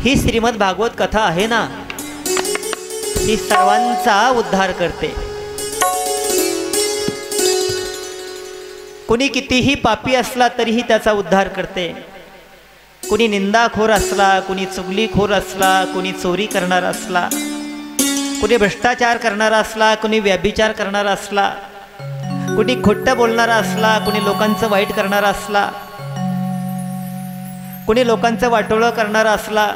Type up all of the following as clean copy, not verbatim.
ही श्रीमद भागवत कथा आहे ना, ही सर्वांचा उद्धार करते। कुणी कितीही पापी असला तरीही त्याचा उद्धार करते। कुणी निंदाखोर असला, कुणी चुगलीखोर असला, कुणी चोरी करणारा असला, कुणी भ्रष्टाचार करणारा असला, कुणी व्यभिचार करणारा असला, कुणी खोटं बोलणारा असला, कुणी लोकांचं वाईट करणारा असला, कुणी लोकांचं वाटोळं करणारा असला,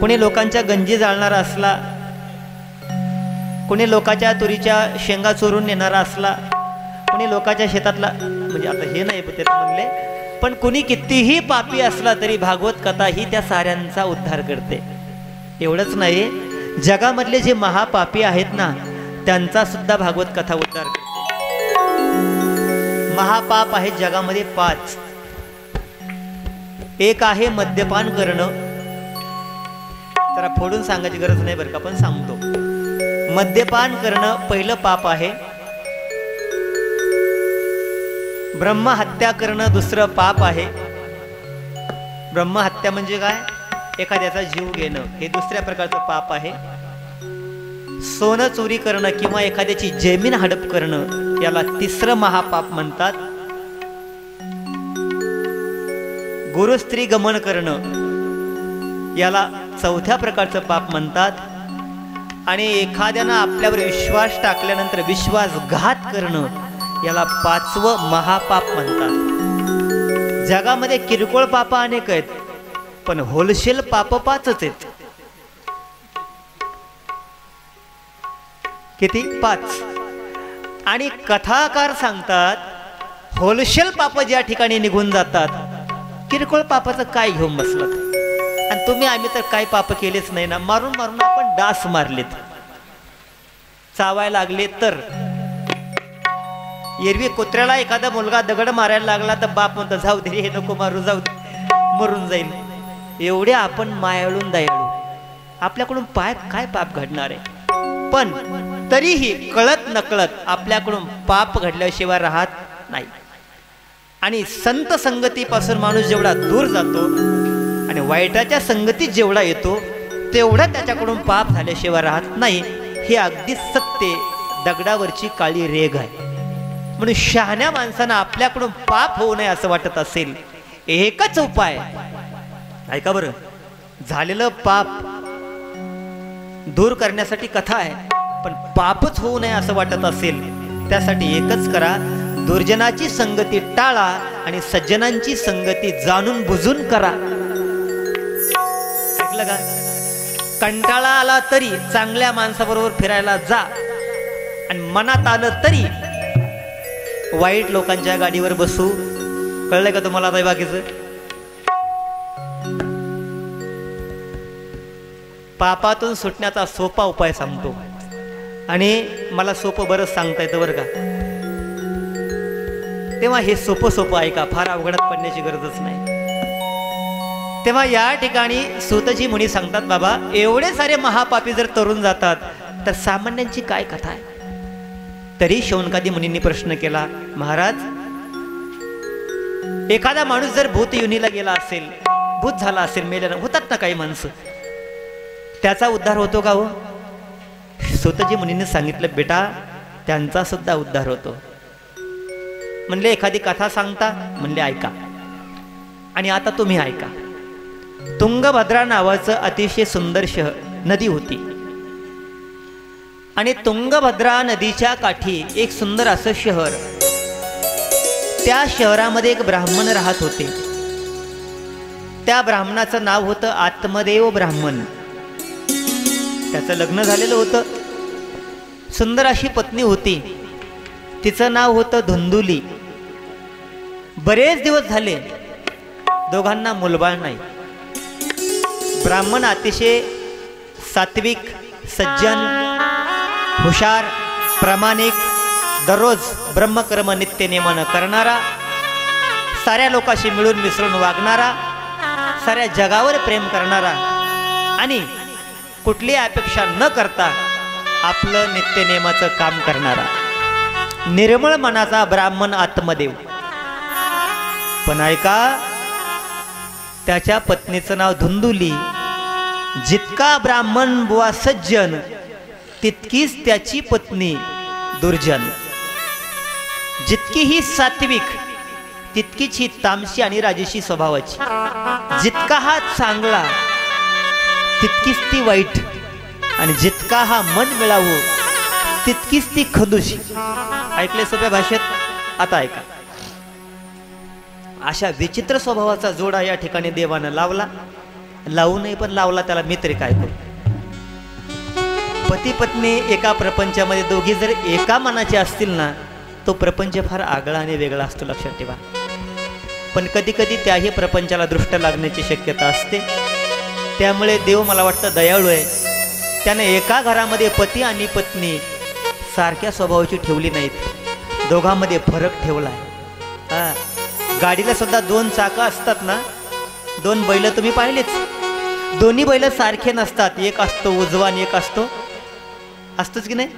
कुणी लोकांच्या गंजी जाळणारा असला, कुणी लोकांच्या तुरीच्या शेंगा चोरून नेणारा असला, कुणी लोकांच्या शेतातला, म्हणजे आता हे नाही ते म्हणले, पण कुणी कितीही पापी असला तरी भागवत कथा ही त्या साऱ्यांचा उद्धार करते। एवढंच नाही, जगामधले जे महापापी आहेत ना, त्यांचा सुद्धा भागवत कथा उद्धार करते। महापाप आहेत जगामध्ये 5। एक आहे मद्यपान करणं। जरा फोडून सांगायची गरज नाही बरं का, पण सांगतो। मद्यपान करणं पहिलं पाप आहे। ब्रह्महत्या करणं दुसरं पाप आहे। ब्रह्महत्या म्हणजे काय? एखाद्याचा जीव घेणं, हे दुसऱ्या प्रकारचं पाप आहे। सोनं चोरी करणं किंवा एखाद्याची जमीन हडप करणं, याला तिसरं महापाप म्हणतात। गुरुस्त्री गमन करणं, याला चौथ्या प्रकारचं पाप म्हणतात। आणि एखाद्यानं आपल्यावर विश्वास टाकल्यानंतर विश्वासघात करणं, याला 5वं महापाप म्हणतात। जगामध्ये किरकोळ पाप अनेक आहेत, पण होलसेल पाप 5च आहेत। किती? 5। आणि कथाकार सांगतात होलसेल पाप ज्या ठिकाणी निघून जातात, किरकोळ पापाचं काय घेऊन बसलात? आणि तुम्ही आम्ही तर काय पाप केलेच नाही ना, मारून मारून आपण डास मारलेत, चावायला लागले तर। एरवी कुत्र्याला एखादा मुलगा दगड मारायला लागला तर बाप म्हणतो जाऊ दे, हे नको मारू, जाऊ दे, मरून जाईल। एवढे आपण मायाळून दयाळू, आपल्याकडून काय पाप घडणार आहे? पण तरीही कळत नकळत आपल्याकडून पाप घडल्याशिवाय राहत नाही। आणि संत संगतीपासून माणूस जेवढा दूर जातो आणि वाईटाच्या संगतीत जेवढा येतो, तेवढा त्याच्याकडून पाप झाल्याशिवाय राहत नाही। हे अगदी सत्य, दगडावरची काळी रेघ आहे। म्हणून शहाण्या माणसानं आपल्याकडून पाप होऊ नये असं वाटत असेल, एकच उपाय ऐका बरं। झालेलं पाप दूर करण्यासाठी कथा आहे, पण पापच होऊ नये असं वाटत असेल, त्यासाठी एकच करा, दुर्जनाची संगती टाळा आणि सज्जनांची संगती जाणून बुजून करा। ऐकलं का? कंटाळा आला तरी चांगल्या माणसाबरोबर फिरायला जा, आणि मनात आलं तरी वाईट लोकांच्या गाडीवर बसू। कळलंय का तुम्हाला आता बाकीचं? पापातून सुटण्याचा सोपा उपाय सांगतो, आणि मला सोपं बरंच सांगता येतं बरं का। तेव्हा हे सोपं ऐका, फार अवघडात पडण्याची गरजच नाही। तेव्हा या ठिकाणी सूतजी मुनी सांगतात, बाबा एवढे सारे महापापी जर तरुण जातात तर सामान्यांची काय कथा आहे? तरी शौनकादी मुनींनी प्रश्न केला, महाराज एखादा माणूस जर भूत योनीला गेला असेल, भूत झाला असेल, मेल्यानं होतात ना काही माणसं, त्याचा उद्धार होतो का हो? सूतजी मुनींनी सांगितलं, बेटा त्यांचा सुद्धा उद्धार होतो। म्हणले एखादी कथा सांगता? म्हणले ऐका, आणि आता तुम्ही ऐका। तुंगभद्रा नावाचं अतिशय सुंदर नदी होती, आणि तुंगभद्रा नदीच्या काठी एक सुंदर असं शहर। त्या शहरामध्ये एक ब्राह्मण राहत होते। त्या ब्राह्मणाचं नाव होतं आत्मदेव ब्राह्मण। त्याचं लग्न झालेलं होतं, सुंदर अशी पत्नी होती, तिचं नाव होतं धुंदुली। बरेच दिवस झाले दोघांना मुलबाळ नाही। ब्राह्मण अतिशय सात्विक, सज्जन, हुशार, प्रामाणिक, दररोज ब्रह्मकर्म नित्य नेमानं करणारा, साऱ्या लोकांशी मिळून मिसळून वागणारा, साऱ्या जगावर प्रेम करणारा, आणि कुठली अपेक्षा न करता आपलं नित्य नेमाचं काम करणारा निर्मळ मनाचा ब्राह्मण आत्मदेव। पण ऐका, त्याच्या पत्नीचं नाव धुंदुली. जितका ब्राह्मण बुवा सज्जन तितकीच त्याची पत्नी दुर्जन. जितकी ही सात्विक तितकीच ही तामसी आणि राजसी स्वभावाची. जितका हा चांगला तितकीच ती वाईट, आणि जितका हा मन मिळावं तितकीच ती खदुशी. ऐकले सोप्या भाषेत? आता ऐका. अशा विचित्र स्वभावाचा जोडा या ठिकाणी देवानं लावला. लावू नये पण लावला, त्याला मी तरी काय करू. पती पत्नी एका प्रपंचामध्ये दोघी जर एका मनाचे असतील ना, तो प्रपंच फार आगळा आणि वेगळा असतो, लक्षात ठेवा. पण कधी कधी त्याही प्रपंचाला दृष्ट लागण्याची शक्यता असते. त्यामुळे देव मला वाटतं दयाळू आहे. त्याने एका घरामध्ये पती आणि पत्नी सारख्या स्वभावाची ठेवली नाहीत, दोघांमध्ये फरक ठेवला आहे. गाडीला सुद्धा दोन चाकं असतात ना, दोन बैल तुम्ही पाहिलेच. दोन्ही बैल सारखे नसतात, एक असतो उजवा आणि एक असतोच की नाही.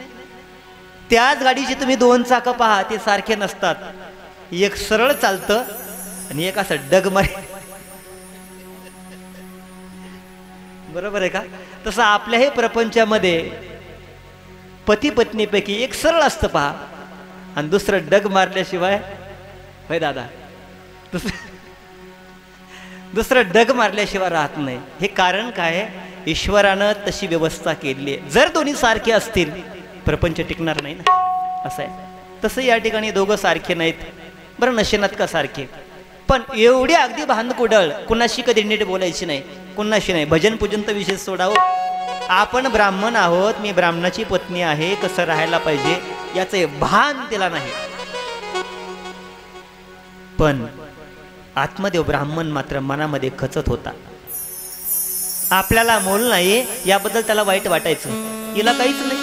त्याच गाडीचे तुम्ही दोन चाकं पहा, ते सारखे नसतात. एक सरळ चालतं आणि एक असं डगमर. बरोबर आहे का? तसं आपल्याही प्रपंचामध्ये पती पत्नीपैकी एक सरळ असतं पहा, आणि दुसरं डग मारल्याशिवाय, होय दादा, दुसरं डग मारल्याशिवाय राहत नाही. हे कारण काय? ईश्वरानं तशी व्यवस्था केली आहे. जर दोन्ही सारखे असतील प्रपंच टिकणार नाही ना, असं आहे. तसं या ठिकाणी दोघं सारखे नाहीत. बरं, नशेनात का सारखे, पण एवढी अगदी भांडकुडळ, कुणाशी कधी नीट बोलायची नाही, कुणाशी नाही. भजन पूजन तर विशेष सोडावं. आपण ब्राह्मण आहोत, मी ब्राह्मणाची पत्नी आहे, कसं राहायला पाहिजे याचं भान तिला नाही. पण आत्मदेव ब्राह्मण मात्र मनामध्ये खचत होता. आपल्याला मोल नाही याबद्दल त्याला वाईट वाटायचं. हिला काहीच नाही,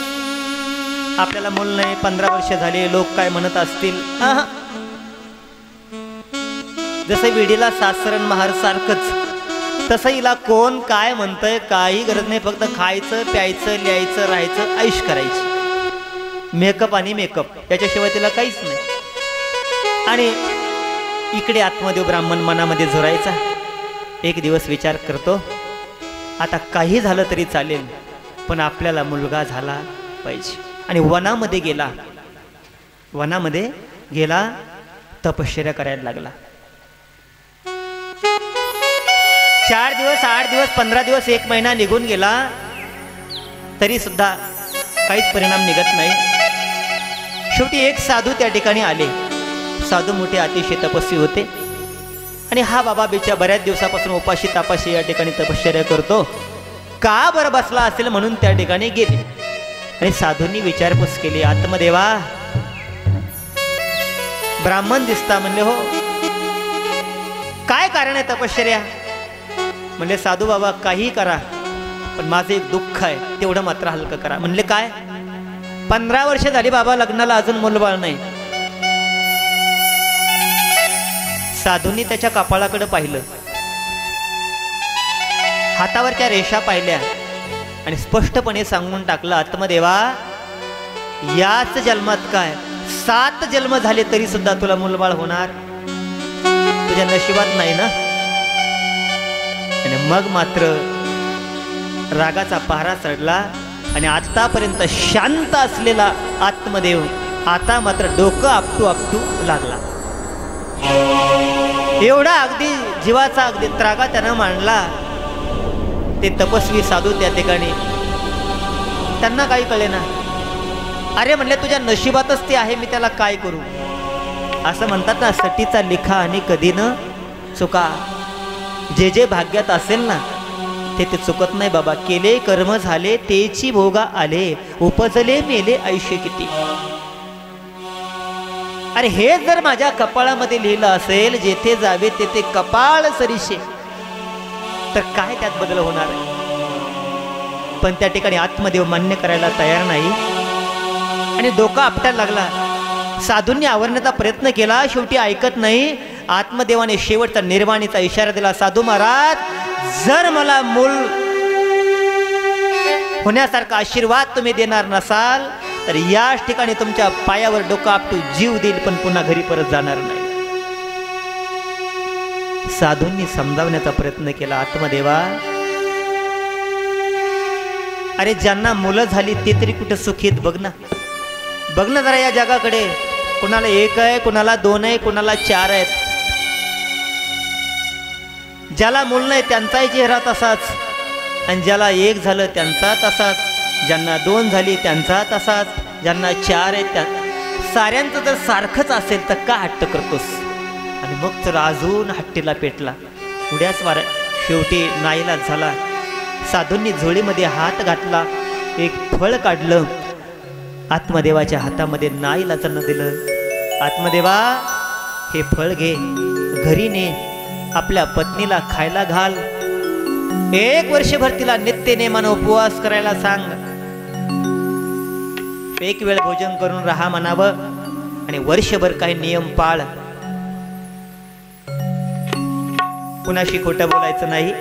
आपल्याला मोल नाही, 15 वर्ष झाले, लोक काय म्हणत असतील. जसं विडीला सासरण महार सारखंच, तसं हिला कोण काय म्हणतंय काही गरज नाही. फक्त खायचं प्यायचं लिहायचं राहायचं ऐश करायची. मेकअप आणि मेकअप याच्याशिवाय तिला काहीच नाही. आणि इकडे आत्मदेव ब्राह्मण मनामध्ये झुरायचा. एक दिवस विचार करतो, आता काही झालं तरी चालेल, पण आपल्याला मुलगा झाला पाहिजे. आणि वनामध्ये गेला, तपश्चर्या करायला लागला. 4 दिवस 8 दिवस 15 दिवस 1 महिना निघून गेला, तरी सुद्धा काहीच परिणाम निघत नाही. शेवटी एक साधू त्या ठिकाणी आले. साधू मोठे अतिशय तपस्वी होते, आणि हा बाबा बेचा बऱ्याच दिवसापासून उपाशी तापाशी या ठिकाणी तपश्चर्या करतो. का बरं बसला असेल म्हणून त्या ठिकाणी गेले, आणि साधूंनी विचारपूस केली. आत्मदेवा, ब्राह्मण दिसता. म्हणले हो. काय कारण आहे तपश्चर्या? म्हणले साधू बाबा काही करा, पण माझं एक दुःख आहे, तेवढं मात्र हलकं करा. म्हणले काय? 15 वर्ष झाली बाबा, लग्नाला अजून मुलबाळ नाही. साधूंनी त्याच्या कपाळाकडे पाहिलं, हातावरच्या रेषा पाहिल्या, आणि स्पष्टपणे सांगून टाकलं, आत्मदेवा, याच जन्मात काय 7 जन्म झाले तरी सुद्धा तुला मुलबाळ होणार, तुझ्या नशिबात नाही ना. आणि मग मात्र रागाचा पहारा चढला, आणि आतापर्यंत शांत असलेला आत्मदेव आता मात्र डोकं आपटू लागला. एवढा अगदी जीवाचा अगदी त्रागा त्यानं मांडला. ते तपस्वी साधू त्या ठिकाणी, त्यांना काही कळेना. अरे म्हणले, तुझ्या नशिबातच ते आहे, मी त्याला काय करू. असं म्हणतात ना, सटीचा लिखा आणि कधी न चुका. जे जे भाग्यात असेल ना ते चुकत नाही बाबा. केले कर्म झाले तेची भोगा आले, उपजले मेले आयुष्य किती. अरे हे जर माझ्या कपाळामध्ये लिहिलं असेल, जेथे जावे तेथे कपाळ सरीशे, तर काय त्यात बदल होणार आहे. पण त्या ठिकाणी आत्मदेव मान्य करायला तयार नाही, आणि डोकं आपटायला लागला. साधूंनी आवरण्याचा प्रयत्न केला, शेवटी ऐकत नाही. आत्मदेवाने शेवटचा निर्वाणीचा इशारा दिला, साधू महाराज, जर मला मूल होण्यासारखा आशीर्वाद तुम्ही देणार नसाल तर याच ठिकाणी तुमच्या पायावर डोकं आपटू जीव देईल, पण पुन्हा घरी परत जाणार नाही. साधूंनी समजावण्याचा प्रयत्न केला, आत्मदेवा अरे ज्यांना मुलं झाली ते तरी कुठे सुखीत बघ ना, बघ ना जरा या जगाकडे. कुणाला 1 आहे, कुणाला 2 आहे, कुणाला 4 आहेत. ज्याला मूल नाही त्यांचाही चेहरा तसाच, आणि ज्याला 1 झालं त्यांचा तसाच, ज्यांना 2 झाली त्यांचा तसाच, ज्यांना 4 आहेत त्या साऱ्यांचं जर सारखंच असेल तर का हट्ट करतोस. आणि मग तर अजून हट्टीला पेटला. उड्याच वाऱ्या शेवटी नाईलाज झाला. साधूंनी झोळीमध्ये हात घातला, एक फळ काढलं, आत्मदेवाच्या हातामध्ये नाईलाजानं दिलं. आत्मदेवा हे फळ घे, घरी ने, आपल्या पत्नीला खायला घाल, 1 वर्षभर तिला नित्य नेमानं उपवास करायला सांग, 1 वेळ भोजन करून राहा म्हणावं, आणि वर्षभर काही नियम पाळ. कुणाशी खोटं बोलायचं नाही,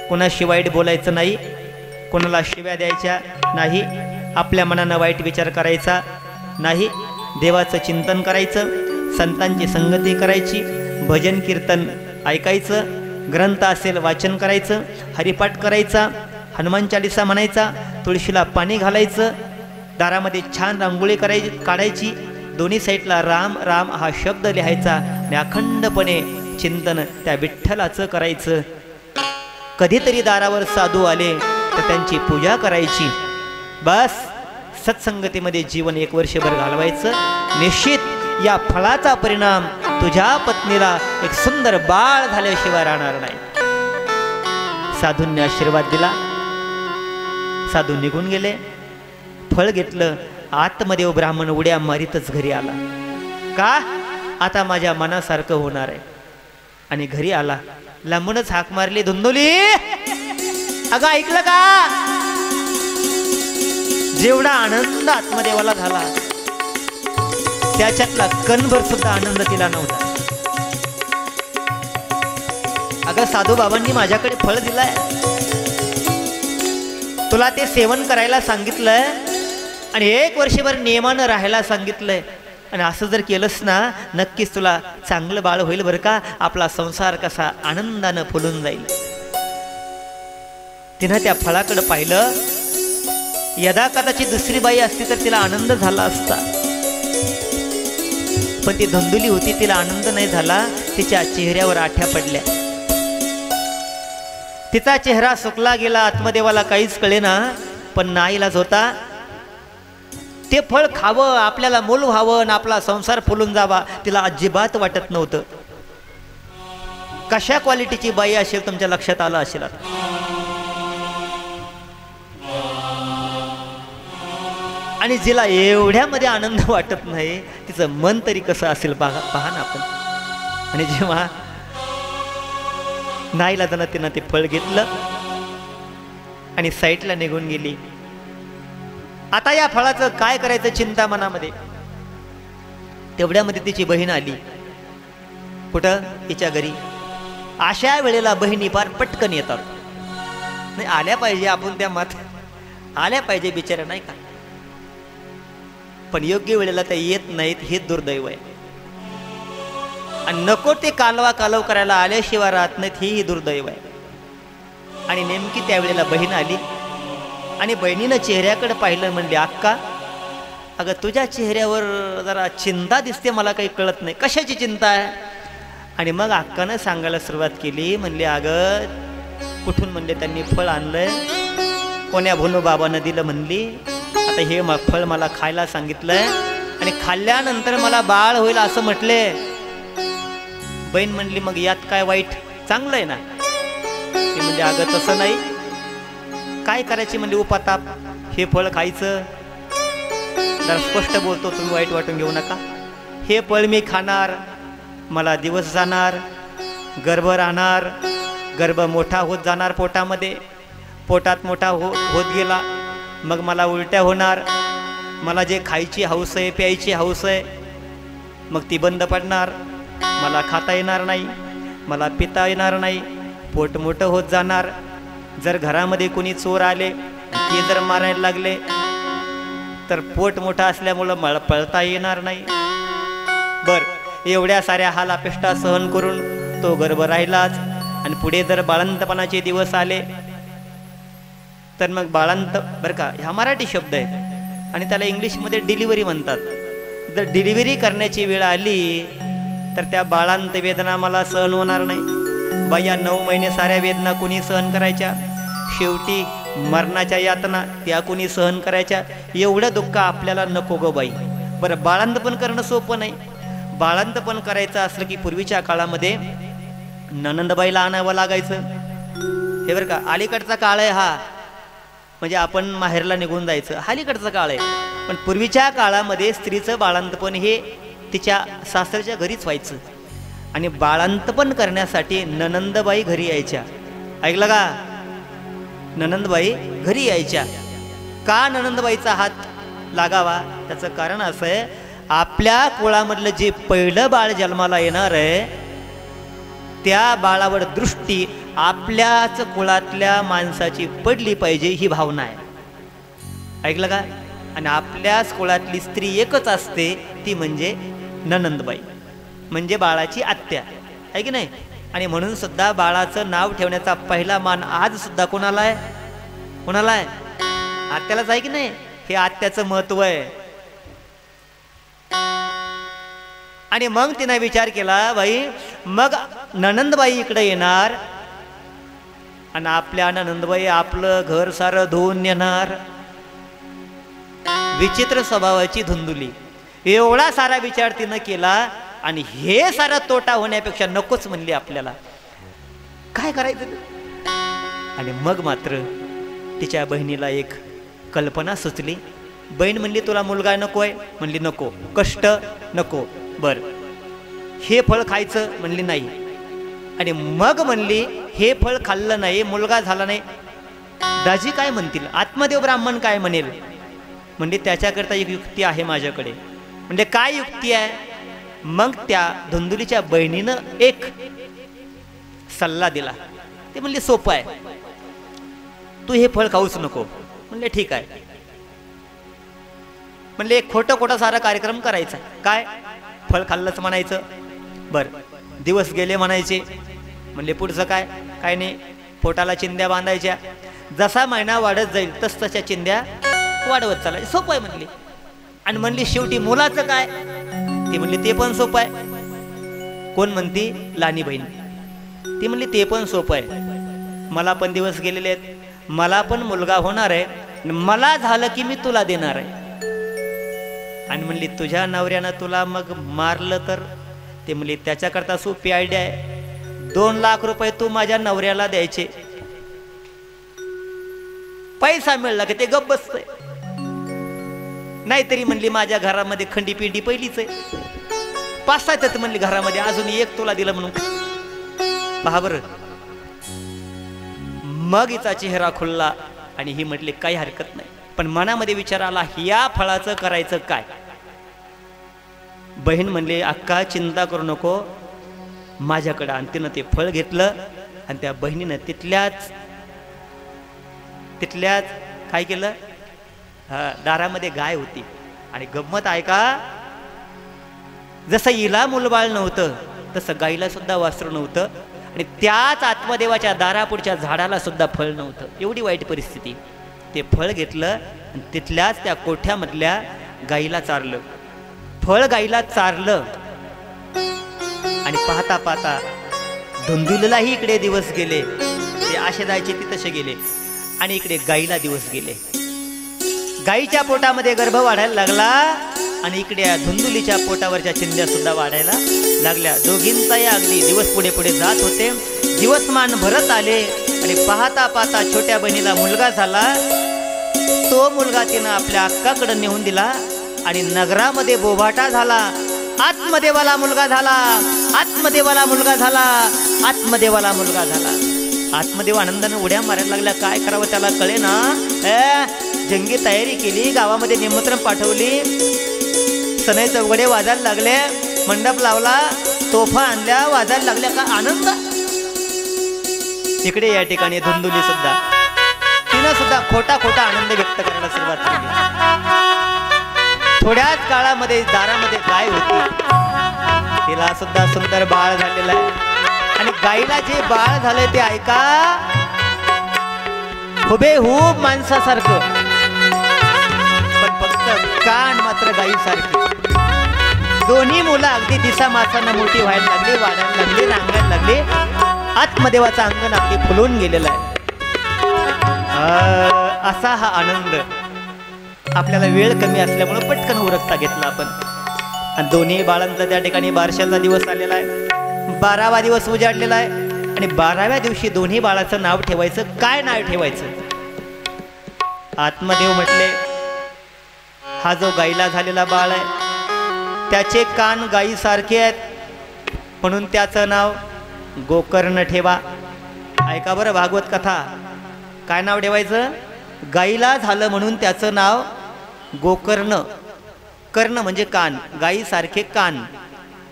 कुणाशी वाईट बोलायचं नाही, कोणाला शिव्या द्यायच्या नाही, आपल्या मनानं वाईट विचार करायचा नाही, देवाचं चिंतन करायचं, संतांची संगती करायची, भजन कीर्तन ऐकायचं, ग्रंथ असेल वाचन करायचं, हरिपाठ करायचा, हनुमान चालीसा म्हणायचा, तुळशीला पाणी घालायचं, दारामध्ये छान रांगोळी काढायची, दोन्ही साईडला राम राम हा शब्द लिहायचा, आणि अखंडपणे चिंतन त्या विठ्ठलाचं करायचं. कधीतरी दारावर साधू आले तर त्यांची पूजा करायची. बस सत्संगतीमध्ये जीवन 1 वर्षभर घालवायचं. निश्चित या फळाचा परिणाम तुझ्या पत्नीला एक सुंदर बाळ झाल्याशिवाय राहणार नाही. साधूंनी आशीर्वाद दिला. साधू निघून गेले. फळ घेतलं. आतमध्ये ब्राह्मण उड्या मारीतच घरी आला. का? आता माझ्या मनासारखं होणार आहे. आणि घरी आला. लांबूनच हाक मारली, धुंदुली अगं ऐकलं का? जेवढा आनंद आत्मदेवाला झाला त्याच्यातला कणभर सुद्धा आनंद तिला नव्हता. अगं साधू बाबांनी माझ्याकडे फळ दिलंय, तुला ते सेवन करायला सांगितलंय आणि 1 वर्षभर नियमानं राहायला सांगितलंय, आणि असं जर केलंस ना नक्कीच तुला चांगलं बाळ होईल बरं का. आपला संसार कसा आनंदानं फुलून जाईल. तिनं त्या फळाकडे पाहिलं. यदा कदाचित दुसरी बाई असती तर तिला आनंद झाला असता, पण ती धुंदुली होती, तिला आनंद नाही झाला. तिच्या चेहऱ्यावर आठ्या पडल्या. तिचा चेहरा सुकला गेला. आत्मदेवाला काहीच कळेना, पण नाईलाज होता. ते फळ खावं, आपल्याला मूल व्हावं आणि आपला संसार फुलून जावा तिला अजिबात वाटत नव्हतं. कशा क्वालिटीची बाई असेल तुमच्या लक्षात आलं असेल. आणि जिला एवढ्यामध्ये आनंद वाटत नाही तिचं मन तरी कसं असेल पहा ना आपण. आणि जेव्हा नाईलाजानं तिनं ते फळ घेतलं आणि साईडला निघून गेली. आता या फळाचं काय करायचं चिंता मनामध्ये. तेवढ्यामध्ये तिची बहीण आली. कुठं? तिच्या घरी. अशा वेळेला बहिणी फार पटकन येतात. नाही आल्या पाहिजे, आपण त्या मात आल्या पाहिजे बिचाऱ्या, नाही का? पण योग्य वेळेला त्या येत नाहीत, हे दुर्दैव आहे. आणि नको ते कालव करायला आल्याशिवाय राहत नाहीत, हेही दुर्दैव आहे. आणि नेमकी त्यावेळेला बहीण आली आणि बहिणीनं चेहऱ्याकडे पाहिलं. म्हणली, अक्का अगं तुझ्या चेहऱ्यावर जरा चिंता दिसते, मला काही कळत नाही, कशाची चिंता आहे? आणि मग अक्कानं सांगायला सुरुवात केली. म्हणली, अगं कुठून? म्हणले त्यांनी फळ आणलंय, कोण्या भोनू बाबानं दिलं. म्हणली, आता हे फळ मला खायला सांगितलंय आणि खाल्ल्यानंतर मला बाळ होईल असं म्हटले. बहीण म्हणली, मग यात काय वाईट? चांगलं आहे ना. ती म्हणजे, अगं तसं नाही, काय करायची? म्हणजे उपाताप हे फळ खायचं. जरा स्पष्ट बोलतो, तुम्ही वाईट वाटून घेऊ नका. हे फळ मी खाणार, मला दिवस जाणार, गर्भ राहणार, गर्भ मोठा होत जाणार पोटामध्ये, पोटात मोठा होत गेला मग मला उलट्या होणार, मला जे खायची हौस आहे, प्यायची हौस आहे, मग ती बंद पडणार, मला खाता येणार नाही, मला पिता येणार नाही, पोट मोठं होत जाणार. जर घरामध्ये कोणी चोर आले ते जर मारायला लागले तर पोट मोठं असल्यामुळं मला पळता येणार नाही. एवढ्या साऱ्या हाल अपेष्टा सहन करून तो गर्भ राहिलाच. आणि पुढे जर बाळंतपणाचे दिवस आले तर मग बाळंत, बरं का, हा मराठी शब्द आहे आणि त्याला इंग्लिशमध्ये डिलिव्हरी म्हणतात. जर डिलिव्हरी करण्याची वेळ आली तर त्या बाळांत वेदना मला सहन होणार नाही. बाई, या 9 महिने साऱ्या वेदना कुणी सहन करायच्या? शेवटी मरणाच्या यातना त्या कुणी सहन करायच्या? एवढं दुःख आपल्याला नको गो बाई. बरं, बाळंतपण करणं सोपं नाही. बाळंतपण करायचं असलं की पूर्वीच्या काळामध्ये ननंदबाईला आणावं लागायचं. हे बरं का, अलीकडचा काळ आहे हा, म्हणजे आपण माहेरला निघून जायचं, अलीकडचा काळ आहे. पण पूर्वीच्या काळामध्ये स्त्रीचं बाळंतपण हे तिच्या सासरच्या घरीच व्हायचं. आणि बाळंतपण करण्यासाठी ननंदबाई घरी यायच्या. ऐकलं का? ननंदबाई घरी यायच्या. का ननंदबाईचा हात लागावा? त्याचं कारण असं आहे, आपल्या कुळामधलं जे पहिलं बाळ जन्माला येणार आहे त्या बाळावर दृष्टी आपल्याच कुळातल्या माणसाची पडली पाहिजे, ही भावना आहे. ऐकलं का? आणि आपल्याच कुळातली स्त्री एकच असते, ती म्हणजे ननंदबाई, म्हणजे बाळाची आत्या, आहे की नाही? आणि म्हणून सुद्धा बाळाचं नाव ठेवण्याचा पहिला मान आज सुद्धा कोणाला आहे? कोणाला आहे? आत्यालाच आहे की नाही? हे आत्याचं महत्व आहे. आणि मग तिने विचार केला, बाई मग ननंदबाई इकडे येणार आणि आपल्या ननंदबाई आपलं घर सारं धुवून नेणार. विचित्र स्वभावाची धुंदुली. एवढा सारा विचार तिनं केला आणि हे सारा तोटा होण्यापेक्षा नकोच म्हणली आपल्याला. काय करायचं? आणि मग मात्र तिच्या बहिणीला एक कल्पना सुचली. बहीण म्हणली, तुला मुलगा नकोय? म्हणली नको. कष्ट नको? बर. हे फळ खायचं? म्हणली नाही. आणि मग म्हणली, हे फळ खाल्लं नाही, मुलगा झाला नाही, दाजी काय म्हणतील? आत्मदेव ब्राह्मण काय म्हणेल? म्हणजे त्याच्याकरता एक युक्ती आहे माझ्याकडे. म्हणजे काय युक्ती आहे? मग त्या धुंदुलीच्या बहिणीनं एक सल्ला दिला. ते म्हणले, सोपं आहे, तू हे फळ खाऊच नको. म्हणले ठीक आहे. म्हणले एक खोटं सारा कार्यक्रम करायचा. काय? फळ खाल्लंच म्हणायचं. बर, दिवस गेले म्हणायचे. म्हणले पुढचं काय? काय नाही, पोटाला चिंध्या बांधायच्या. जसा महिना वाढत जाईल तस तशा चिंध्या वाढवत चालायच्या. सोपं आहे म्हणली. आणि म्हणली शेवटी मुलाचं काय? ती म्हणली ते पण सोपं आहे. कोण म्हणती? लहानी बहीण. ती म्हणली ते पण सोपं आहे, मला पण दिवस गेलेले आहेत, मला पण मुलगा होणार आहे, मला झालं की मी तुला देणार आहे. आणि म्हणली तुझ्या नवऱ्यानं तुला मग मारलं तर? ते म्हणली त्याच्याकरता सोपी आयडिया आहे, 2 लाख रुपये तू माझ्या नवऱ्याला द्यायचे. पैसा मिळला की ते गप्प बसतंय. नाहीतरी म्हणली माझ्या घरामध्ये खंडी पिंडी पहिलीच आहे, 5-6 आहेत म्हणली घरामध्ये, अजून एक तुला दिलं म्हणून. पहा बरं. मग हिचा चेहरा खुलला आणि ही म्हटली काही हरकत नाही. पण मनामध्ये विचार आला, या फळाचं करायचं काय? बहीण म्हणले अक्का चिंता करू नको, माझ्याकडं. आणि तिनं ते फळ घेतलं आणि त्या बहिणीनं तिथल्याच काय केलं, दारामध्ये गाय होती. आणि गंमत ऐका, जसं हिला मुलबाळ नव्हतं तसं गाईला सुद्धा वासरू नव्हतं. आणि त्याच आत्मदेवाच्या दारापुढच्या झाडाला सुद्धा फळ नव्हतं. एवढी वाईट परिस्थिती. ते फळ घेतलं आणि तिथल्याच त्या कोठ्यामधल्या गाईला चारलं. फळ गाईला चारलं आणि पाहता पाहता धुंदुलीलाही इकडे दिवस गेले. ते असे जायचे ते तसे गेले. आणि इकडे गाईला दिवस गेले. गाईच्या पोटामध्ये गर्भ वाढायला लागला आणि इकडे धुंदुलीच्या पोटावरच्या चिंध्या सुद्धा वाढायला लागल्या. दोघींचाही अगदी दिवस पुढे पुढे जात होते. दिवसमान भरत आले आणि पाहता पाहता छोट्या बहिणीला मुलगा झाला. तो मुलगा तिनं आपल्या अक्काकडे नेऊन दिला आणि नगरामध्ये बोभाटा झाला. आत्मदेवाला मुलगा झाला, आत्मदेवाला मुलगा झाला, आत्मदेवाला मुलगा झाला. आत्मदेव आनंदाने उड्या मारायला लागल्या. काय करावं त्याला कळे ना. जंगी तयारी केली, गावामध्ये निमंत्रण पाठवली, सनई चौघडे वाजायला लागले, मंडप लावला, तोफा आणल्या, वाजायला लागल्या. का आनंद. इकडे या ठिकाणी धुंदुली सुद्धा, तिनं सुद्धा खोटा आनंद व्यक्त करायला सुरुवात केली. थोड्याच काळामध्ये दारामध्ये गाय होती, तिला सुद्धा सुंदर बाळ झालेला आहे. गाईला जे बाळ झालंय ते ऐका, हुबेहूब माणसासारखं, पण फक्त कान मात्र गाईसारखी. दोन्ही मुलं अगदी दिसा मासांना मोठी व्हायला लागली, वाढायला लागली, रांगायला लागली. आत्मदेवाचं अंगण अगदी फुलून गेलेलं आहे. असा हा आनंद. आपल्याला वेळ कमी असल्यामुळे पटकन उरकता घेतला आपण. आणि दोन्ही बाळांचा त्या ठिकाणी बारशाचा दिवस आलेला आहे. 12वा दिवस उजाडलेला आहे. आणि 12व्या दिवशी दोन्ही बाळाचं नाव ठेवायचं. काय नाव ठेवायचं? आत्मदेव म्हटले, हा जो गाईला झालेला बाळ आहे त्याचे कान गाईसारखे आहेत, म्हणून त्याचं नाव गोकर्ण ठेवा. ऐका बरं भागवत कथा. काय नाव ठेवायचं? गाईला झालं म्हणून त्याचं नाव गोकर्ण. कर्ण म्हणजे कान, गाईसारखे कान,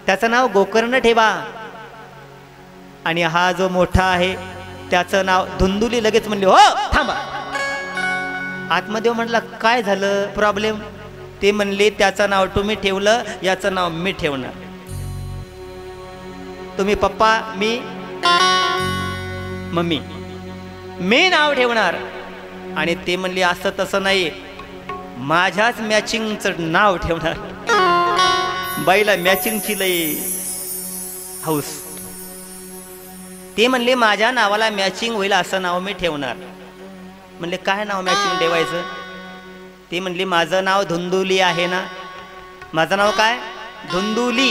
त्याचं नाव गोकर्ण ठेवा. आणि हा जो मोठा आहे त्याचं नाव धुंदुली. लगेच म्हणले, हो थांबा. आत्मदेव म्हटला, काय झालं, प्रॉब्लेम? ते म्हणले, त्याचं नाव तुम्ही ठेवलं, याचं नाव मी ठेवणार. तुम्ही पप्पा, मी मम्मी, मी नाव ठेवणार. आणि ते म्हणले, असं तसं नाही, माझ्याच मॅचिंगचं नाव ठेवणार. बाईला मॅचिंगची लई हौस. ते म्हणले, माझ्या नावाला मॅचिंग होईल असं नाव मी ठेवणार. म्हणले, काय नाव मॅचिंग ठेवायचं? ते म्हणले, माझं नाव धुंदुली आहे ना. माझं नाव काय? धुंदुली.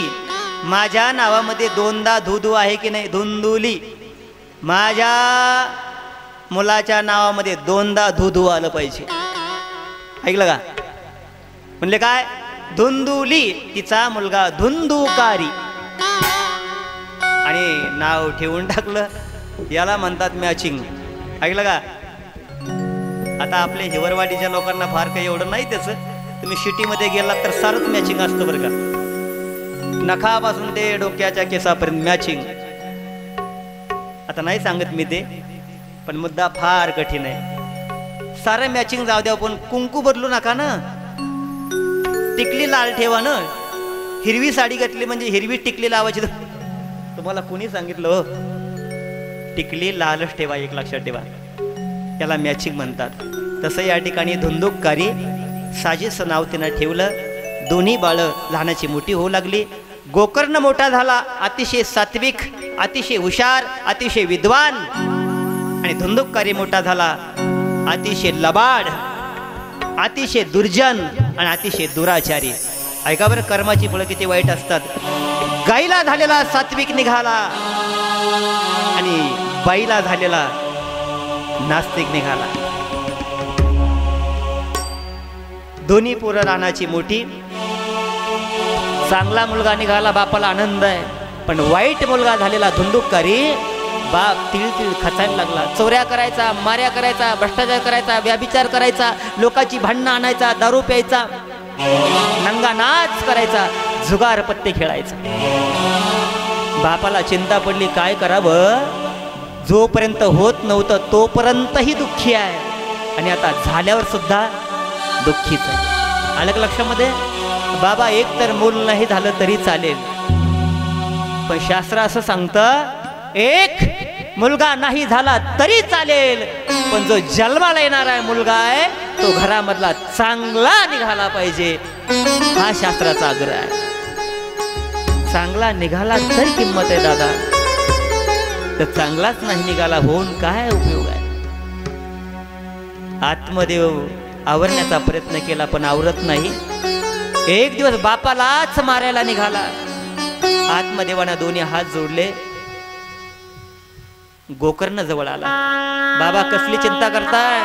माझ्या नावामध्ये दोनदा धुधू आहे की नाही? धुंदुली. माझ्या मुलाच्या नावामध्ये दोनदा धुधू आलं पाहिजे. ऐकलं का? म्हणले काय? धुंदुली. तिचा मुलगा धुंदुकारी. आणि नाव ठेवून टाकलं. याला म्हणतात मॅचिंग. ऐकलं का? आता आपल्या हिवरवाडीच्या लोकांना फार काही एवढं नाही त्याचं. तुम्ही सिटीमध्ये गेलात तर सारंच मॅचिंग असतं बरं का. नखापासून ते डोक्याच्या केसापर्यंत मॅचिंग. आता नाही सांगत मी ते, पण मुद्दा फार कठीण आहे. सारं मॅचिंग जाऊ द्या, पण कुंकू बदलू नका ना. टिकली लाल ठेवा ना. हिरवी साडी घातली म्हणजे हिरवी टिकली लावायची. तुम्हाला कोणी सांगितलं हो? टिकली लालच ठेवा, एक लक्षात ठेवा. याला मॅचिंग म्हणतात. तसं या ठिकाणी धुंदुककारी साजेचं नाव तिनं ठेवलं. दोन्ही बाळं लहानाची मोठी होऊ लागली. गोकर्ण मोठा झाला, अतिशय सात्विक, अतिशय हुशार, अतिशय विद्वान. आणि धुंदुककारी मोठा झाला, अतिशय लबाड, अतिशय दुर्जन आणि अतिशय दुराचारी. ऐका बरं, कर्माची फळं किती वाईट असतात. गाईला झालेला सात्विक निघाला आणि बाईला झालेला नास्तिक निघाला. दोन्ही पोरं रानाची मोठी. चांगला मुलगा निघाला, बापाला आनंद आहे. पण वाईट मुलगा झालेला धुंदुककारी, बाप तिळ तिळ खचायला लागला. चोऱ्या करायचा, माऱ्या करायचा, भ्रष्टाचार करायचा, व्याभिचार करायचा, लोकांची भांडणं आणायचा, दारू प्यायचा, नंगा नाच करायचा, जुगार पत्ते खेळायचा. बापाला चिंता पडली, काय करावं. जोपर्यंत होत नव्हतं तोपर्यंतही दुःखी आहे, आणि आता झाल्यावर सुद्धा दुःखीच आहे. आलं का लक्षामध्ये? बाबा, एक तर मूल नाही झालं तरी चालेल, पण शास्त्र असं सांगतं, एक मुलगा नाही झाला तरी चालेल, पण जो जन्माला येणारा मुलगा आहे तो घरामधला चांगला निघाला पाहिजे. हा शास्त्राचा आग्रह आहे. चांगला निघाला तर किंमत आहे दादा, तर चांगलाच नाही निघाला होऊन काय उपयोग आहे. आत्मदेव आवरण्याचा प्रयत्न केला पण आवरत नाही. एक दिवस बापालाच मारायला निघाला. आत्मदेवानं दोन्ही हात जोडले, गोकर्ण जवळ आला. बाबा, कसली चिंता करताय?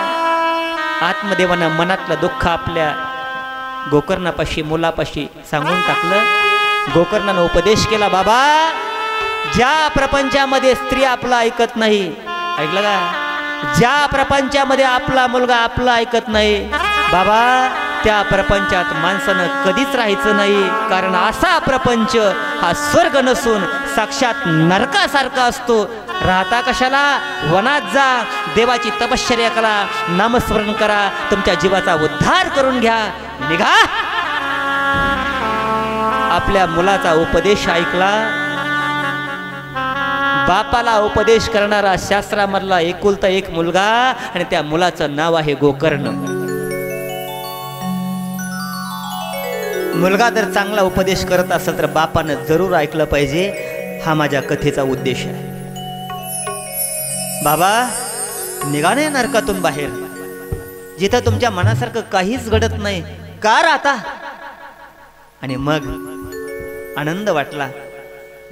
आत्मदेवानं मनातलं दुःख आपल्या गोकर्णापाशी, मुलापाशी सांगून टाकलं. गोकर्णानं उपदेश केला, बाबा, ज्या प्रपंचामध्ये स्त्री आपलं ऐकत नाही, ऐकलं का? ज्या प्रपंचामध्ये आपला मुलगा आपलं ऐकत नाही, बाबा, त्या प्रपंचात माणसानं कधीच राहायचं नाही. कारण असा प्रपंच हा स्वर्ग नसून साक्षात नरकासारखा असतो. राहता कशाला? वनात जा, देवाची तपश्चर्या करा, नामस्मरण करा, तुमच्या जीवाचा उद्धार करून घ्या, निघा. आपल्या मुलाचा उपदेश ऐकला. बापाला उपदेश करणारा शास्त्रामधला एकुलता एक मुलगा आणि त्या मुलाचं नाव आहे गोकर्ण. मुलगा जर चांगला उपदेश करत असेल तर बापानं जरूर ऐकलं पाहिजे. हा माझ्या कथेचा उद्देश आहे. बाबा निघाणे नरकातून बाहेर, जिथं तुमच्या मनासारखं काहीच घडत नाही का राहता. आणि मग आनंद वाटला.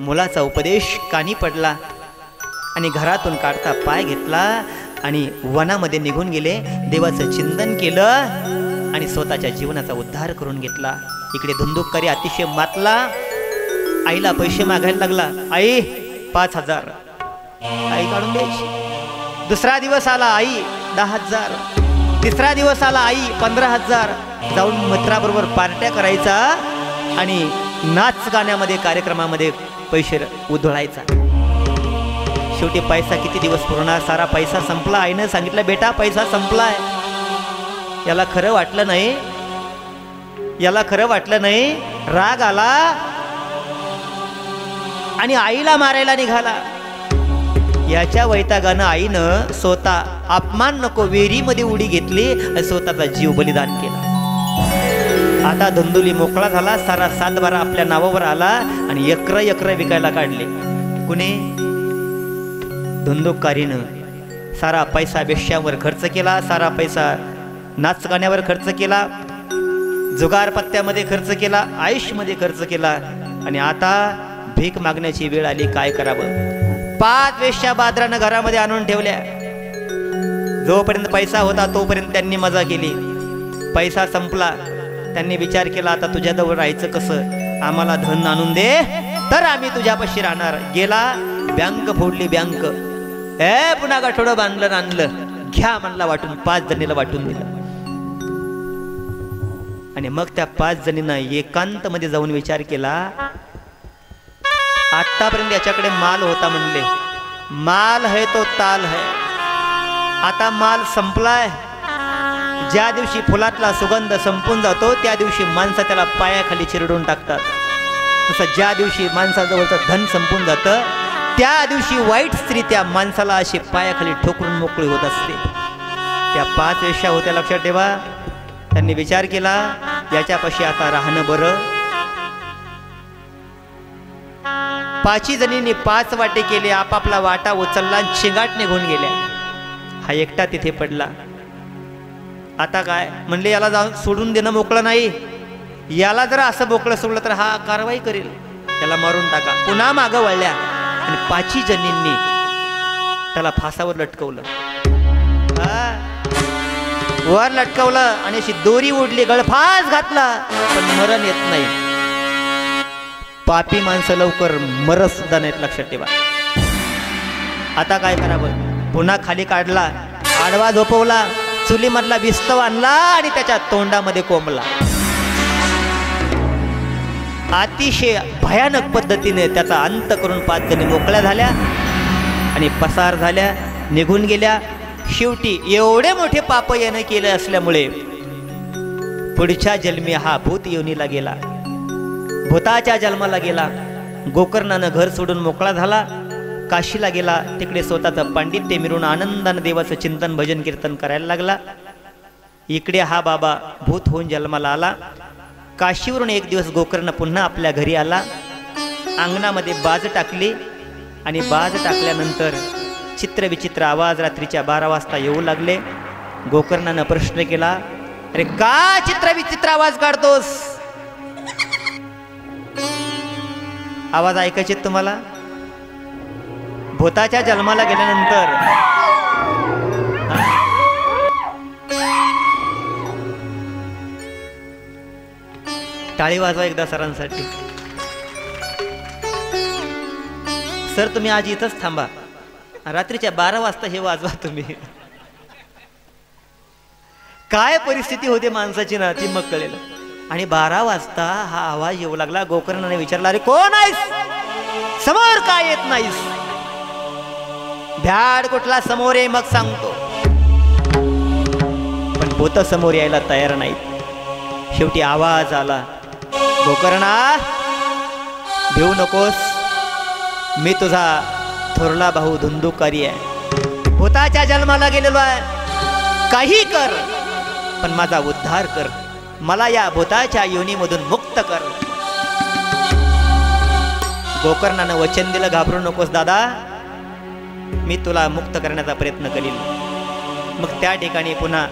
मुलाचा उपदेश कानी पडला आणि घरातून काढता पाय घेतला आणि वनामध्ये निघून गेले. देवाचं चिंतन केलं आणि स्वतःच्या जीवनाचा उद्धार करून घेतला. इकडे धुंदुककारी अतिशय मातला. आईला पैसे मागायला लागला. आई 5,000. आई काढून द्यायची. दुसरा दिवस आला आई 10,000. तिसरा दिवस आला आई 15,000. जाऊन मित्राबरोबर पार्ट्या करायचा आणि नाच गाण्यामध्ये कार्यक्रमामध्ये पैसे उधळायचा. शेवटी पैसा किती दिवस पुरणार. सारा पैसा संपला. आईनं सांगितलं बेटा पैसा संपलाय. याला खरं वाटलं नाही. याला खरं वाटलं नाही. राग आला आणि आईला मारायला निघाला. याच्या वैतागानं आईनं स्वतः अपमान नको विहिरीमध्ये उडी घेतली आणि स्वतःचा जीव बलिदान केला. आता धुंदुली मोकळा झाला. सारा 7-12 आपल्या नावावर आला आणि एकरं विकायला काढले. कुणी? धुंदुककारीनं. सारा पैसा वेश्यावर खर्च केला. सारा पैसा नाच गाण्यावर खर्च केला. जुगार पत्त्यामध्ये खर्च केला. आयुष्यमध्ये खर्च केला. आणि आता भीक मागण्याची वेळ आली. काय करावं. 5 वेश्या बादरानं घरामध्ये आणून ठेवल्या. जोपर्यंत पैसा होता तोपर्यंत त्यांनी मजा केली. पैसा संपला. त्यांनी विचार केला आता तुझ्याजवळ राहायचं कसं. आम्हाला धन आणून दे तर आम्ही तुझ्यापाशी राहणार. गेला बँक फोडली. बँक पुन्हा गाठोडं बांधलं आणलं. घ्या म्हणला वाटून. 5 जणीला वाटून दिलं. आणि मग त्या 5 जणींना एकांत मध्ये जाऊन विचार केला. आतापर्यंत याच्याकडे माल होता म्हणले. माल है तो ताल है. आता माल संपलाय. ज्या दिवशी फुलातला सुगंध संपून जातो त्या दिवशी माणसं त्याला पायाखाली चिरडून टाकतात. तसं ज्या दिवशी माणसाजवळचं धन संपून जातं त्या दिवशी वाईट स्त्री त्या माणसाला अशी पायाखाली ठोकरून मोकळी होत असते. त्या 5 वेश्या होत्या. लक्षात ठेवा. त्यांनी विचार केला याच्यापाशी आता राहणं बरं. 5 जणींनी 5 वाटे केले. आपापला वाटा उचलला. शिंगाट निघून गेल्या. हा एकटा तिथे पडला. आता काय म्हणले याला जाऊन सोडून देणं मोकळं नाही. याला जर असं मोकळं सोडलं तर हा कारवाई करेल. त्याला मारून टाका. पुन्हा मागं वळल्या आणि 5 जणींनी त्याला फासावर लटकवलं. वर लटकवलं आणि अशी दोरी ओढली. गळफास घातला पण मरण येत नाही. पापी माणसं लवकर मरत सुद्धा नाहीत. लक्षात ठेवा. आता काय करावं. पुन्हा खाली काढला. आडवा झोपवला. चुलीमधला बिस्तव आणला आणि त्याच्या तोंडामध्ये कोंबला. अतिशय भयानक पद्धतीने त्याचा अंत करून 5 जणी मोकळ्या झाल्या आणि पसार झाल्या. निघून गेल्या. शेवटी एवढे मोठे पाप यानं केले असल्यामुळे पुढच्या जन्मी हा भूत योनीला गेला. भूताच्या जन्माला गेला. गोकर्णानं घर सोडून मोकळा झाला. काशीला गेला. तिकडे स्वतःचं पांडित्य मिळून आनंदानं देवाचं चिंतन भजन कीर्तन करायला लागला. इकडे हा बाबा भूत होऊन जन्माला आला. काशीवरून एक दिवस गोकर्ण पुन्हा आपल्या घरी आला. अंगणामध्ये बाज टाकली आणि बाज टाकल्यानंतर चित्रविचित्र आवाज रात्रीच्या 12 वाजता येऊ लागले. गोकर्णानं प्रश्न केला अरे का चित्रविचित्र आवाज काढतोस. आवाज ऐकायचे तुम्हाला. भूताच्या जन्माला गेल्यानंतर टाळी वाजवा एकदा सरांसाठी. सर तुम्ही आज इथंच थांबा. रात्रीच्या 12 वाजता हे वाजवा तुम्ही. काय परिस्थिती होते माणसाची ना ती मग कळेल. आणि 12 वाजता हा आवाज येऊ लागला. गोकर्णाने विचारला अरे कोण आहेस. समोर काय येत नाहीस. भ्याड कुठला समोर ये मग सांगतो. पण भूत समोर यायला तयार नाहीत. शेवटी आवाज आला गोकर्णा भिवू नकोस. मी तुझा थोरला भाऊ धुंदुकारी आहे, भूताच्या जन्माला गेलेलो आहे, काही कर पण माझा उद्धार कर, मला या भूताच्या योनीमधून मुक्त कर. गोकर्णानं वचन दिलं, घाबरू नकोस दादा, मी तुला मुक्त करण्याचा प्रयत्न करीन. मग त्या ठिकाणी पुन्हा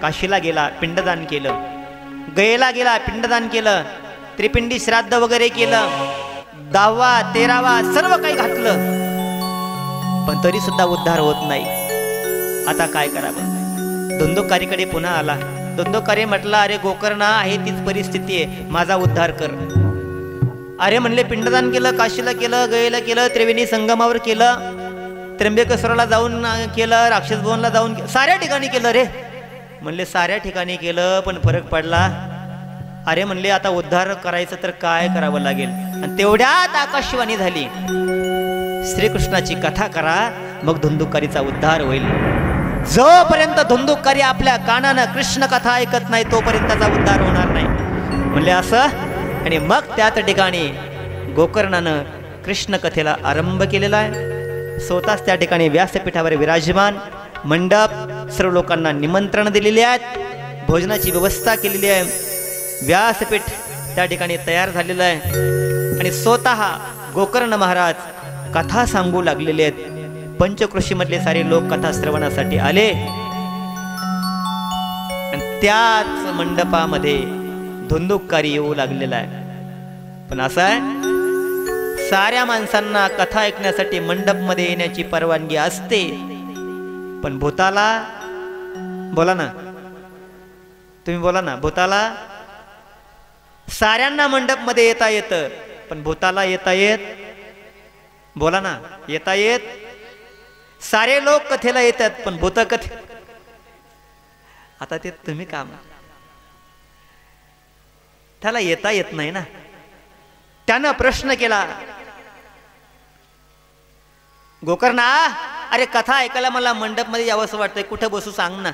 काशीला गेला, पिंडदान केलं, गयेला गेला, पिंडदान केलं, त्रिपिंडी श्राद्ध वगैरे केलं, 10वा 13वा सर्व काही घातलं, पण तरी सुद्धा उद्धार होत नाही. आता काय करावं? धुंदुकारीकडे पुन्हा आला. धुंदुकारी म्हटला, अरे गोकर्णा, आहे तीच परिस्थिती आहे, माझा उद्धार कर. अरे म्हणले, पिंडदान केलं, काशीला केलं, गयेला केलं, त्रिवेणी संगमावर केलं, त्र्यंबकेश्वराला जाऊन केलं, राक्षस भवनला जाऊन साऱ्या ठिकाणी केलं रे. म्हणले साऱ्या ठिकाणी केलं पण फरक पडला. अरे म्हणले, आता उद्धार करायचं तर काय करावं लागेल? आणि तेवढ्यात आकाशवाणी झाली, श्रीकृष्णाची कथा करा, मग धुंदुकारीचा उद्धार होईल. जोपर्यंत धुंदुकारी आपल्या कानानं कृष्ण कथा ऐकत नाही तोपर्यंत त्याचा उद्धार होणार नाही. म्हणले असं. आणि मग त्याच ठिकाणी गोकर्णानं कृष्ण कथेला आरंभ केलेला आहे. स्वतःच त्या ठिकाणी व्यासपीठावर विराजमान, मंडप, सर्व लोकांना निमंत्रण दिलेले आहेत, भोजनाची व्यवस्था केलेली आहे, व्यासपीठ त्या ठिकाणी तयार झालेलं आहे. आणि स्वतः गोकर्ण महाराज कथा सांगू लागलेले आहेत. पंचकृषीमधले सारे लोक कथा श्रवणासाठी आले. आणि त्याच मंडपामध्ये धुंदुकारी येऊ लागलेला आहे. पण असं आहे, साऱ्या माणसांना कथा ऐकण्यासाठी मंडपमध्ये येण्याची परवानगी असते, पण भूताला, बोला ना तुम्ही, बोला ना, भूताला साऱ्यांना मंडपमध्ये येता येतं, पण भूताला येता येत, बोला ना, येता येत. सारे लोक कथेला येतात पण भूत कथे, आता ते तुम्ही काम, त्याला येता येत नाही ना. त्यानं प्रश्न केला, गोकर्णा, अरे कथा ऐकायला मला मंडपमध्ये यावंसं वाटतंय, कुठे बसू सांग ना.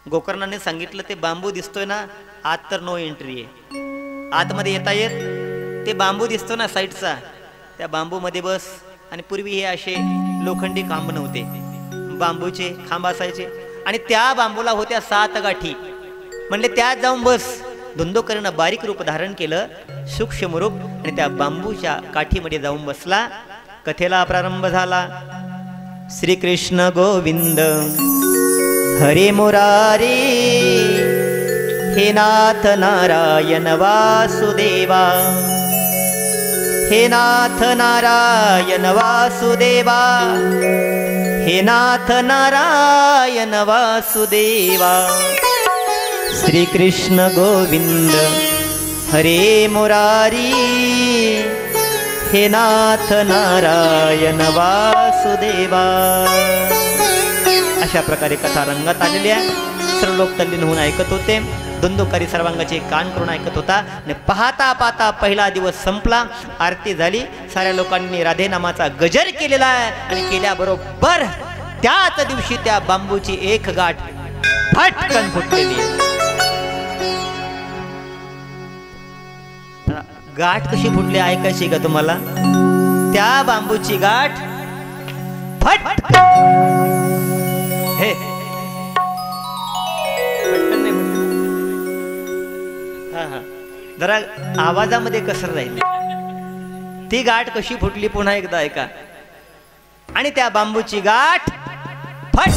गोकर्णाने सांगितलं, ते बांबू दिसतोय ना आत, तर नो एंट्री आहे, आतमध्ये येता येत. ते बांबू दिसतो ना साईडचा, त्या बांबूमध्ये बस. आणि पूर्वी हे असे लोखंडी खांब नव्हते, बांबूचे खांब असायचे, आणि त्या बांबूला होत्या 7 गाठी. म्हणले त्यात जाऊन बस. धुंदुकारीनं बारीक रूप धारण केलं, सूक्ष्म रूप, आणि त्या बांबूच्या काठीमध्ये जाऊन बसला. कथेला प्रारंभ झाला. श्रीकृष्ण गोविंद हरे मुरारी, हे नाथ नारायण वासुदेवा, हे नाथ नारायण वासुदेवा, हे नाथ नारायण वासुदेवा. श्रीकृष्ण गोविंद हरे मुरारी, हे नाथ नारायण वासुदेवा. अशा प्रकारे कथा रंगात आलेली आहे. सर्व लोक तल्लीन होऊन ऐकत होते. धुंदुकारी सर्वांगाचे कान करून ऐकत होता. आणि पाहता पाहता पहिला दिवस संपला, आरती झाली, साऱ्या लोकांनी राधे नामाचा गजर केलेला आहे. आणि केल्याबरोबर त्याच दिवशी त्या बांबूची एक गाठ फटकन फुटलेली आहे. गाठ कशी फुटली ऐकायची का तुम्हाला? त्या बांबूची गाठ फटकन, हे जरा आवाजामध्ये कसर राहिली. ती गाठ कशी फुटली पुन्हा एकदा ऐका. आणि त्या बांबूची गाठ फट,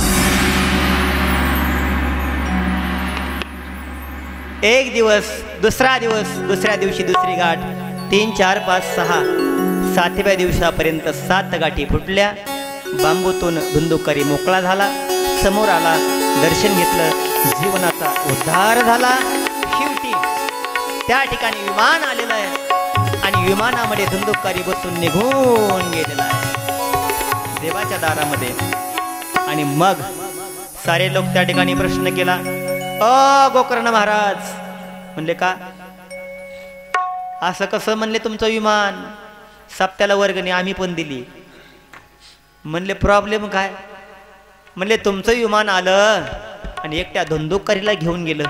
एक दिवस, दुसरा दिवस, दुसऱ्या दिवशी दुसरी गाठ, 3, 4, 5, 6, 7व्या दिवसापर्यंत 7 गाठी फुटल्या. बांबूतून धुंदुकारी मोकळा झाला, समोर आला, दर्शन घेतलं, जीवनाचा उद्धार झाला. शेवटी त्या ठिकाणी विमान आलेलं आहे आणि विमानामध्ये धुंदुकारी बसून निघून गेलेला आहे देवाच्या दारामध्ये. आणि मग सारे लोक त्या ठिकाणी प्रश्न केला, गोकर्ण महाराज. म्हणले का असं कसं? म्हणले तुमचं विमान, सप्त्याला वर्गणी आम्ही पण दिली. म्हणले प्रॉब्लेम काय? म्हणले तुमचं विमान आलं आणि एकट्या धुंदुकारीला घेऊन गेलं.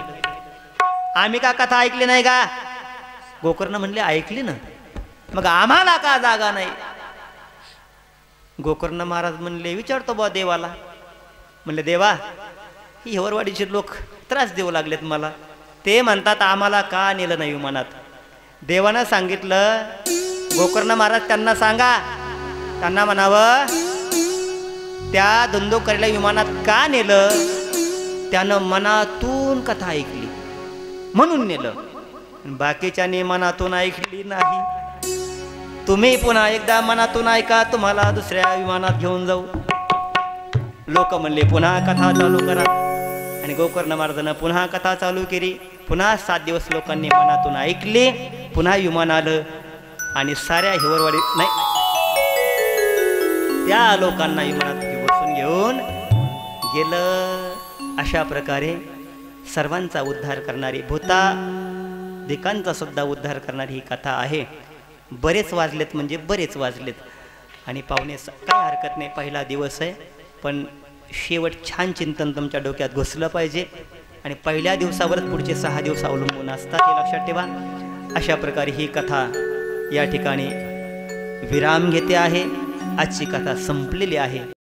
आम्ही का कथा ऐकली नाही का? गोकर्ण म्हणले ऐकली ना, मग आम्हाला का जागा नाही? गोकर्ण महाराज म्हणले, विचारतो बा देवाला. म्हणले, देवा ही हिवरवाडीचे लोक त्रास देऊ लागलेत मला. ते म्हणतात आम्हाला का नेलं नाही विमानात. देवानं सांगितलं, गोकर्ण महाराज त्यांना सांगा, त्यांना म्हणावं त्या धंदोकरीला विमानात का नेलं, त्यानं मनातून कथा ऐकली म्हणून नेलं. बाकीच्याने मनातून ऐकली नाही. तुम्ही पुन्हा एकदा मनातून ऐका, तुम्हाला दुसऱ्या विमानात घेऊन जाऊ. लोक म्हणले पुन्हा कथा चालू करा. आणि गोकर्ण महाराजांना पुन्हा कथा चालू केली. पुन्हा 7 दिवस लोकांनी मनातून ऐकले. पुन्हा विमान आलं आणि साऱ्या हिवरवाडी नाही त्या लोकांना विमानात बसून घेऊन गेलं. अशा प्रकारे सर्वांचा उद्धार करणारी, भूतादिकांचा सुद्धा उद्धार करणारी ही कथा आहे. बरेच वाजलेत म्हणजे बरेच वाजलेत. आणि पाहुणे काय हरकत नाही, पहिला दिवस आहे, पण शेवट छान चिंतन तुमच्या डोक्यात घुसलं पाहिजे. आणि पहिल्या दिवसावरच पुढचे 6 दिवस अवलंबून असतात, हे लक्षात ठेवा. अशा प्रकारे ही कथा या ठिकाणी विराम घेते आहे. आजची कथा संपलेली आहे.